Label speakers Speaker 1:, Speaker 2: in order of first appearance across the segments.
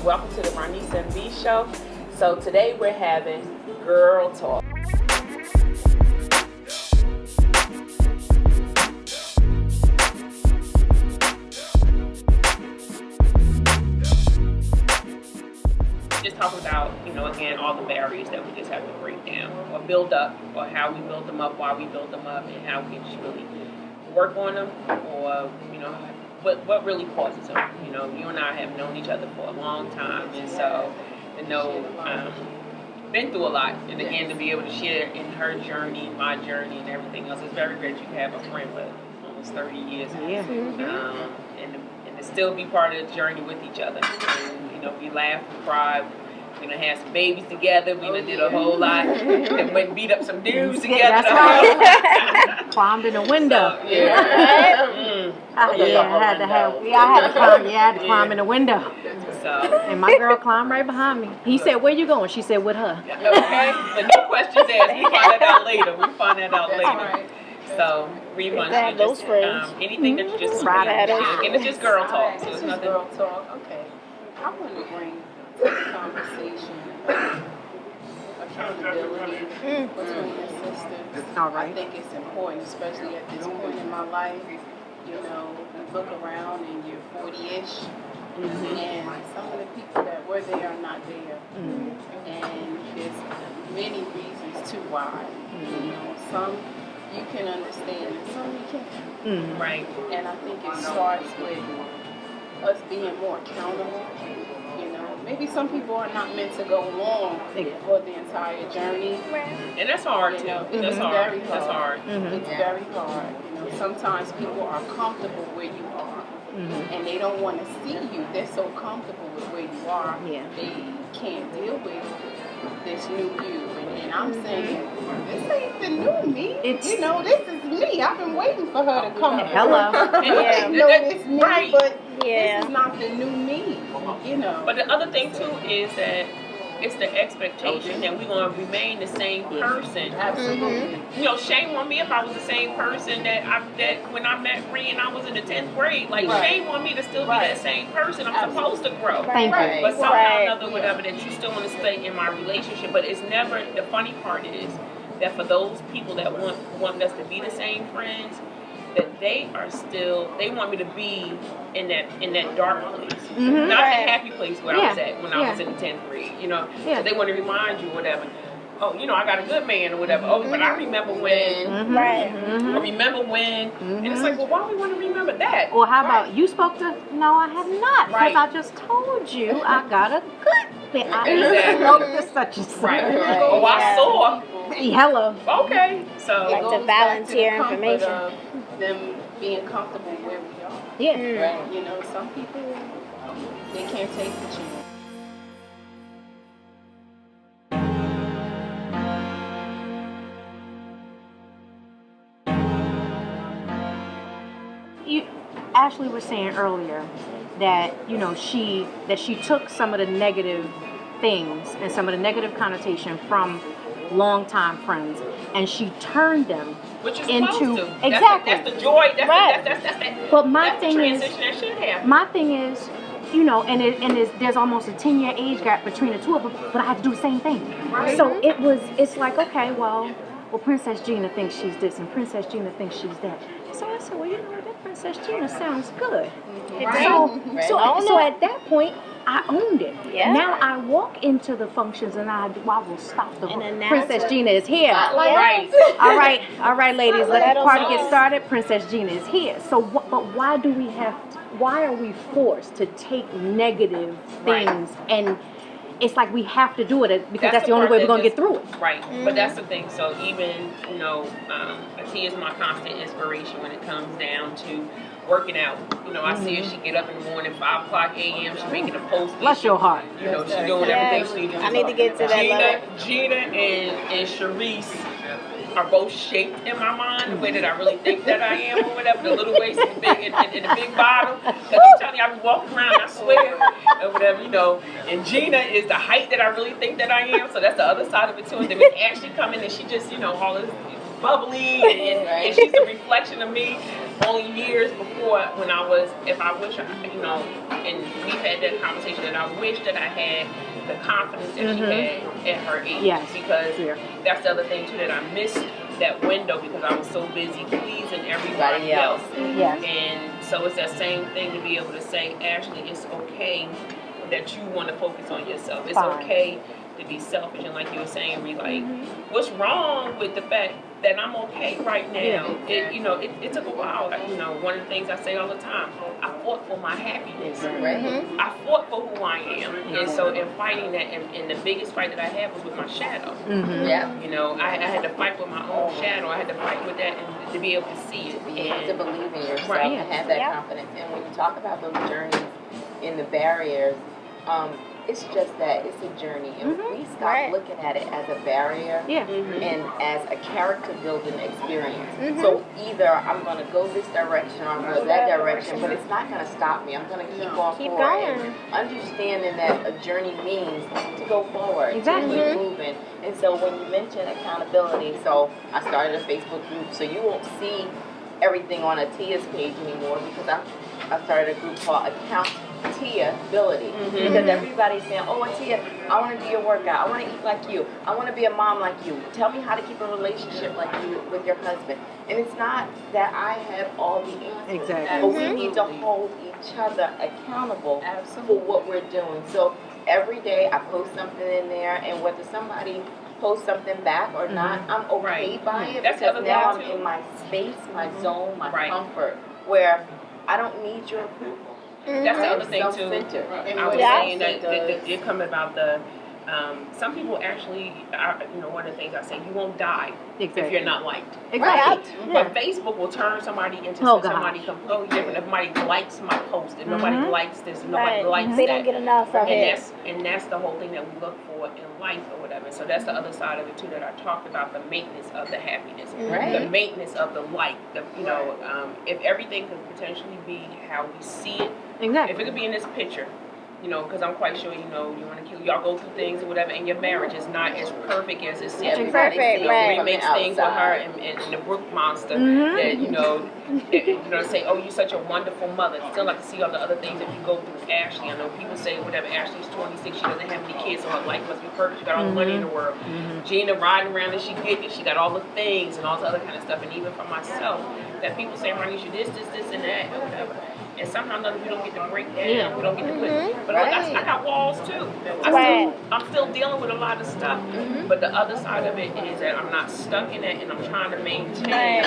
Speaker 1: welcome to the Ronice and B show. So today we're having girl talk. Just talk about, again, all the barriers that we just have to break down or build up, or how we build them up, why we build them up, and how we can just really work on them, or, what really causes them. You and I have known each other for a long time, and so been through a lot, and again, to be able to share in her journey, my journey, and everything else, it's very great. You can have a friend for almost 30 years, and to still be part of the journey with each other. And, we laugh, we cry. We done had some babies together. We done did a whole lot. And went and beat up some dudes together.
Speaker 2: That's right. Climbed in a window.
Speaker 1: So,
Speaker 2: I had to climb in the window.
Speaker 1: So,
Speaker 2: and my girl climbed right behind me. He said, "Where you going?" She said, "With her."
Speaker 1: Okay. But no questions asked. We find that out later.
Speaker 3: Right.
Speaker 1: So, refund
Speaker 3: those friends.
Speaker 1: Anything that you just
Speaker 3: Right at us.
Speaker 1: Again, it's just girl talk. So
Speaker 4: It's
Speaker 1: it's
Speaker 4: just
Speaker 1: nothing.
Speaker 4: girl talk. Okay. I want to bring to the conversation accountability between the sisters.
Speaker 2: All right.
Speaker 4: I think it's important, especially at this point in my life. You look around and you're 40-ish, and some of the people that were there are not there. And there's many reasons to why. Some you can understand and some you can't.
Speaker 1: Right.
Speaker 4: And I think it starts with us being more accountable. Maybe some people are not meant to go along for the entire journey.
Speaker 1: And that's hard, too. That's hard.
Speaker 4: Very hard.
Speaker 1: That's hard.
Speaker 4: It's very hard. Sometimes people are comfortable where you are, and they don't want to see you. They're so comfortable with where you are, they can't deal with this new you. And I'm saying, this ain't the new me. This is me. I've been waiting for her to come.
Speaker 2: Hello.
Speaker 4: It's me,
Speaker 1: Right.
Speaker 4: but this is not the new me.
Speaker 1: But the other thing too is that it's the expectation that we're going to remain the same person.
Speaker 4: Absolutely.
Speaker 1: Shame on me if I was the same person that when I met Ree and I was in the 10th grade. Like, shame on me to still be that same person. I'm supposed to grow.
Speaker 2: Thank you.
Speaker 1: But somehow or another, whatever, that you still want to stay in my relationship. But it's never, the funny part is that for those people that want us to be the same friends, that they want me to be in that dark place, not the happy place where I was at when I was in the 10th grade, So they want to remind you whatever. Oh, I got a good man or whatever. Oh, but I remember when. I remember when. And it's like, well, why do we want to remember that?
Speaker 2: Or how about you spoke to? No, I have not. Because I just told you I got a good man. I spoke to such and such.
Speaker 1: Right. Oh, I saw.
Speaker 2: Hello.
Speaker 1: Okay. So.
Speaker 3: Like to volunteer information.
Speaker 4: Them being comfortable where we are.
Speaker 2: Yeah.
Speaker 4: Right. Some people, they can't take the chance.
Speaker 2: Ashley was saying earlier that she took some of the negative things and some of the negative connotation from longtime friends, and she turned them
Speaker 1: Which is
Speaker 2: into
Speaker 1: exactly. That's the joy. That's
Speaker 2: but my thing is,
Speaker 1: transition that should happen.
Speaker 2: my thing is, there's almost a 10-year age gap between the two of them, but I had to do the same thing. Right. So it's like, okay, well, Princess Gina thinks she's this, and Princess Gina thinks she's that. So I said, well, that Princess Gina sounds good.
Speaker 3: Right.
Speaker 2: So at that point, I owned it.
Speaker 3: Yeah.
Speaker 2: Now I walk into the functions and I will stop the
Speaker 3: And
Speaker 2: Princess Gina is here.
Speaker 1: Right.
Speaker 2: All right, ladies, let the party get started. Princess Gina is here. So, but why do we why are we forced to take negative things and it's like we have to do it because that's the only way we're going to get through it.
Speaker 1: Right. But that's the thing. So even, Tia is my constant inspiration when it comes down to working out. I see her, she get up in the morning, 5 o'clock a.m., she's making a post.
Speaker 2: Bless your heart.
Speaker 1: She's doing everything she needs to do.
Speaker 3: I need to get to that level.
Speaker 1: Gina and Sharice are both shaped in my mind the way that I really think that I am or whatever, the little waist and the big bottom. Because I'm telling you, I be walking around, I swear, or whatever, And Gina is the height that I really think that I am, so that's the other side of it too. And then Ashley come in and she just, all this bubbly, and she's a reflection of me. Only years before, when I was, if I wish, and we've had that conversation, that I wish that I had the confidence that she had at her age.
Speaker 2: Yes.
Speaker 1: Because that's the other thing too, that I missed that window because I was so busy pleasing everybody else.
Speaker 2: Yes.
Speaker 1: And so it's that same thing to be able to say, Ashley, it's okay that you want to focus on yourself. It's okay to be selfish. And like you were saying, like, what's wrong with the fact that I'm okay right now? It took a while. One of the things I say all the time, I fought for my happiness. I fought for who I am. And so in fighting that, and the biggest fight that I had was with my shadow. I had to fight with my own shadow. I had to fight with that and to be able to see it.
Speaker 5: You have to believe in yourself and have that confidence. And when you talk about those journeys and the barriers, it's just that it's a journey, and we stop looking at it as a barrier and as a character building experience. So either I'm going to go this direction or I'm going to go that direction, but it's not going to stop me. I'm going to keep on forward, and understanding that a journey means to go forward, to keep moving. And so when you mention accountability, so I started a Facebook group, so you won't see everything on a Tia's page anymore, because I started a group called Accountability, because everybody's saying, oh, Tia, I want to do your workout, I want to eat like you, I want to be a mom like you, tell me how to keep a relationship like you with your husband. And it's not that I have all the answers, but we need to hold each other accountable for what we're doing. So every day I post something in there, and whether somebody post something back or not, I'm okay by it, because now I'm in my space, my zone, my comfort, where I don't need your approval.
Speaker 1: That's the other thing too. I was saying that it come about the some people actually, one of the things I say, you won't die if you're not liked. But Facebook will turn somebody into somebody completely different. If somebody likes my post, and nobody likes this, and nobody likes that.
Speaker 3: They don't get enough of it.
Speaker 1: And that's the whole thing that we look for in life or whatever. So that's the other side of it too, that I talked about, the maintenance of the happiness, the maintenance of the light. If everything could potentially be how we see it, if it could be in this picture, because I'm quite sure, you want to kill, y'all go through things or whatever, and your marriage is not as perfect as it seems.
Speaker 3: Perfect,
Speaker 1: remakes things with her and the Brook monster that, say, oh, you're such a wonderful mother. Still, I can see all the other things that you go through. Ashley, I know people say whatever, Ashley's 26, she doesn't have any kids, so her life must be perfect. She got all the money in the world. Gina riding around and she get it. She got all the things and all the other kind of stuff. And even for myself, that people say, Ronice, you this, and that, or whatever. And somehow or another, we don't get to break down. We don't get to put. But I got walls too. I'm still dealing with a lot of stuff. But the other side of it is that I'm not stuck in it, and I'm trying to maintain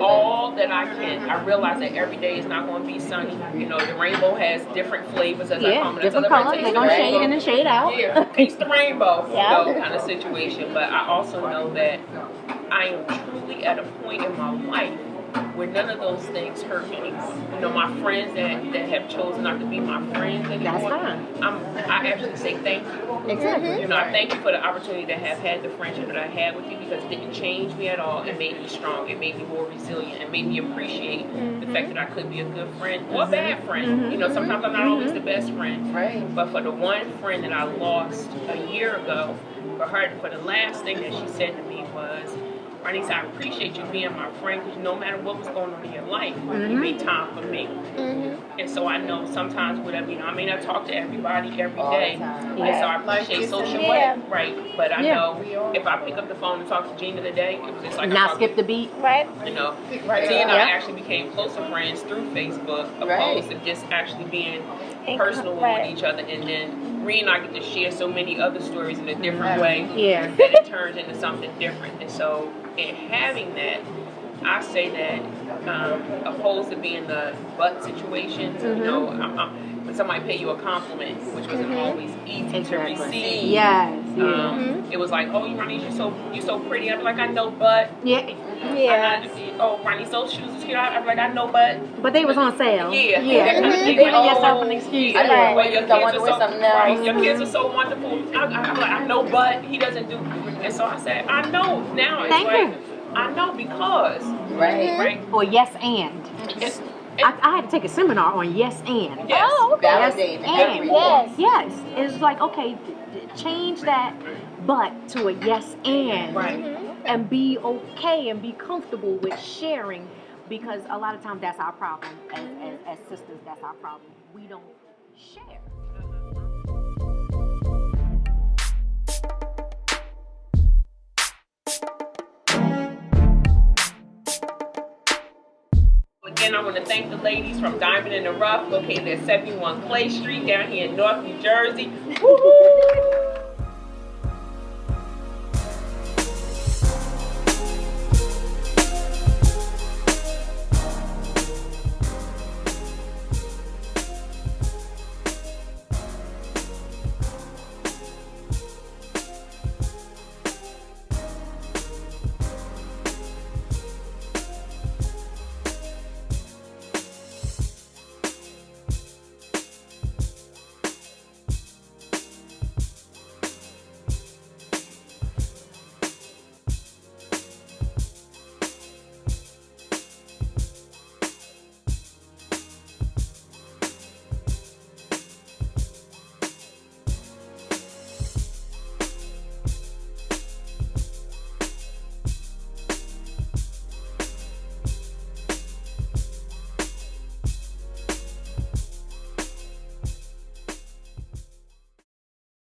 Speaker 1: all that I can. I realize that every day is not going to be sunny. The rainbow has different flavors, as I call it.
Speaker 2: Different colors. They're going to shade in and shade out.
Speaker 1: Taste the rainbow, kind of situation. But I also know that I am truly at a point in my life where none of those things hurt me anymore. My friends that have chosen not to be my friends anymore, I actually say thank you.
Speaker 2: Exactly.
Speaker 1: I thank you for the opportunity to have had the friendship that I had with you, because it didn't change me at all. It made me strong. It made me more resilient. It made me appreciate the fact that I could be a good friend or a bad friend. Sometimes I'm not always the best friend. But for the one friend that I lost a year ago, for the last thing that she said to me was, Ronice, I appreciate you being my friend, because no matter what was going on in your life, you made time for me. And so I know sometimes whatever, I may not talk to everybody every day. And so I appreciate social media. But I know if I pick up the phone and talk to Gina today, it was just like
Speaker 2: not skip the beat.
Speaker 1: Tia and I actually became closer friends through Facebook, opposed to just actually being personal with each other. And then Ree and I get to share so many other stories in a different way that it turns into something different. And so in having that, I say that opposed to being the butt situations, when somebody pay you a compliment, which wasn't always easy to receive. It was like, oh, Ronice, you're so pretty. I'm like, I know, but oh, Ronice, those shoes is cute. I'm like, I know, but
Speaker 2: they was on sale.
Speaker 1: That kind of thing.
Speaker 2: Giving yourself an excuse.
Speaker 1: Your kids are so wonderful. I'm like, I know, but he doesn't do. And so I said, I know now. It's I know because
Speaker 2: or yes and. I had to take a seminar on yes and.
Speaker 5: Validating everything.
Speaker 2: Yes. It's like, okay, change that but to a yes and. and be okay and be comfortable with sharing, because a lot of times that's our problem as sisters. That's our problem. We don't share.
Speaker 1: Again, I want to thank the ladies from Diamond in the Rough, located at 71 Clay Street down here in North New Jersey. Woo-hoo!